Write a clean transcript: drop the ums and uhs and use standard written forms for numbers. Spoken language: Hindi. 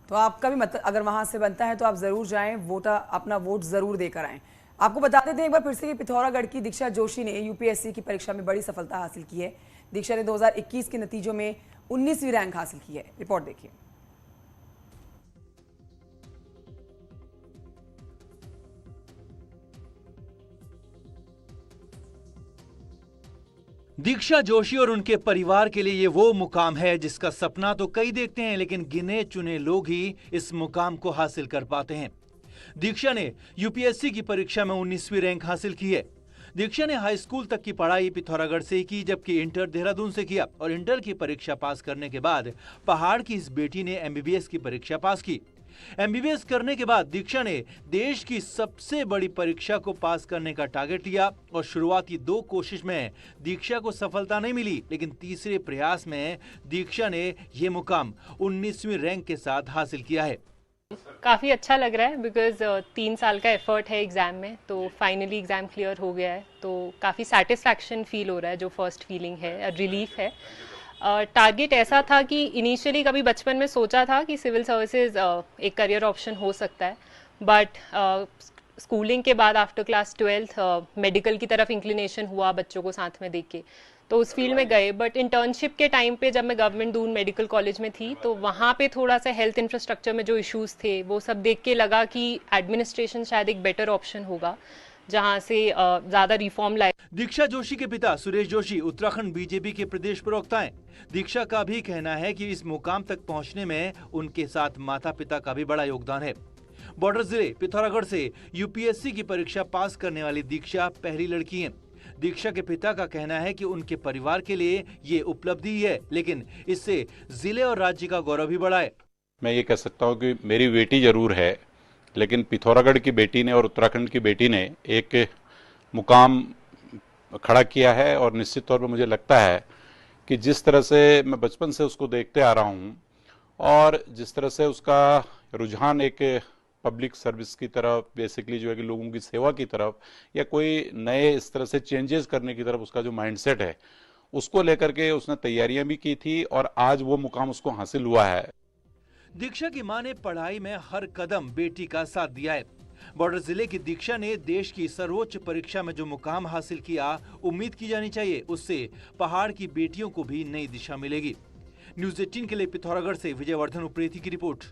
तो आपका भी मत अगर वहां से बनता है तो आप जरूर जाएं, अपना वोट जरूर देकर आएं। आपको बता देते हैं एक बार फिर से कि पिथौरागढ़ की दीक्षा जोशी ने यूपीएससी की परीक्षा में बड़ी सफलता हासिल की है। दीक्षा ने 2021 के नतीजों में 19वीं रैंक हासिल की है। रिपोर्ट देखिए। दीक्षा जोशी और उनके परिवार के लिए ये वो मुकाम है जिसका सपना तो कई देखते हैं, लेकिन गिने चुने लोग ही इस मुकाम को हासिल कर पाते हैं। दीक्षा ने यूपीएससी की परीक्षा में 19वीं रैंक हासिल की है। दीक्षा ने हाई स्कूल तक की पढ़ाई पिथौरागढ़ से ही की, जबकि इंटर देहरादून से किया और इंटर की परीक्षा पास करने के बाद पहाड़ की इस बेटी ने एमबीबीएस की परीक्षा पास की। एमबीबीएस करने के बाद दीक्षा ने देश की सबसे बड़ी परीक्षा को पास करने का टारगेट लिया और शुरुआती 2 कोशिश में दीक्षा को सफलता नहीं मिली, लेकिन तीसरे प्रयास में दीक्षा ने यह मुकाम 19वीं रैंक के साथ हासिल किया है। काफ़ी अच्छा लग रहा है बिकॉज 3 साल का एफर्ट है एग्ज़ाम में, तो फाइनली एग्ज़ाम क्लियर हो गया है, तो काफ़ी सेटिस्फैक्शन फील हो रहा है। जो फर्स्ट फीलिंग है, रिलीफ है। टारगेट ऐसा था कि इनिशियली कभी बचपन में सोचा था कि सिविल सर्विसेज एक करियर ऑप्शन हो सकता है, बट स्कूलिंग के बाद आफ्टर क्लास 12th मेडिकल की तरफ इंक्लिनेशन हुआ बच्चों को साथ में देख के, तो उस फील्ड में गए। बट इंटर्नशिप के टाइम पे जब मैं गवर्नमेंट दून मेडिकल कॉलेज में थी, तो वहाँ पे थोड़ा सा हेल्थ इंफ्रास्ट्रक्चर में जो इश्यूज थे वो सब देख के लगा कि एडमिनिस्ट्रेशन शायद एक बेटर ऑप्शन होगा जहाँ से ज़्यादा रिफॉर्म लाए। दीक्षा जोशी के पिता सुरेश जोशी उत्तराखंड बीजेपी के प्रदेश प्रवक्ता हैं। दीक्षा का भी कहना है कि इस मुकाम तक पहुंचने में उनके साथ माता पिता का भी बड़ा योगदान है। बॉर्डर जिले पिथौरागढ़ से यूपीएससी की परीक्षा पास करने वाली दीक्षा पहली लड़की हैं। दीक्षा के पिता का कहना है कि उनके परिवार के लिए ये उपलब्धि ही है, लेकिन इससे जिले और राज्य का गौरव भी बढ़ा है। मैं ये कह सकता हूँ कि मेरी बेटी जरूर है, लेकिन पिथौरागढ़ की बेटी ने और उत्तराखंड की बेटी ने एक मुकाम खड़ा किया है। और निश्चित तौर पर मुझे लगता है कि जिस तरह से मैं बचपन से उसको देखते आ रहा हूँ और जिस तरह से उसका रुझान एक पब्लिक सर्विस की तरफ, बेसिकली जो है कि लोगों की सेवा की तरफ या कोई नए इस तरह से चेंजेस करने की तरफ उसका जो माइंडसेट है, उसको लेकर के उसने तैयारियां भी की थी और आज वो मुकाम उसको हासिल हुआ है। दीक्षा की मां ने पढ़ाई में हर कदम बेटी का साथ दिया है। बॉर्डर जिले की दीक्षा ने देश की सर्वोच्च परीक्षा में जो मुकाम हासिल किया, उम्मीद की जानी चाहिए उससे पहाड़ की बेटियों को भी नई दिशा मिलेगी। न्यूज़ 18 के लिए पिथौरागढ़ से विजयवर्धन उप्रेती की रिपोर्ट।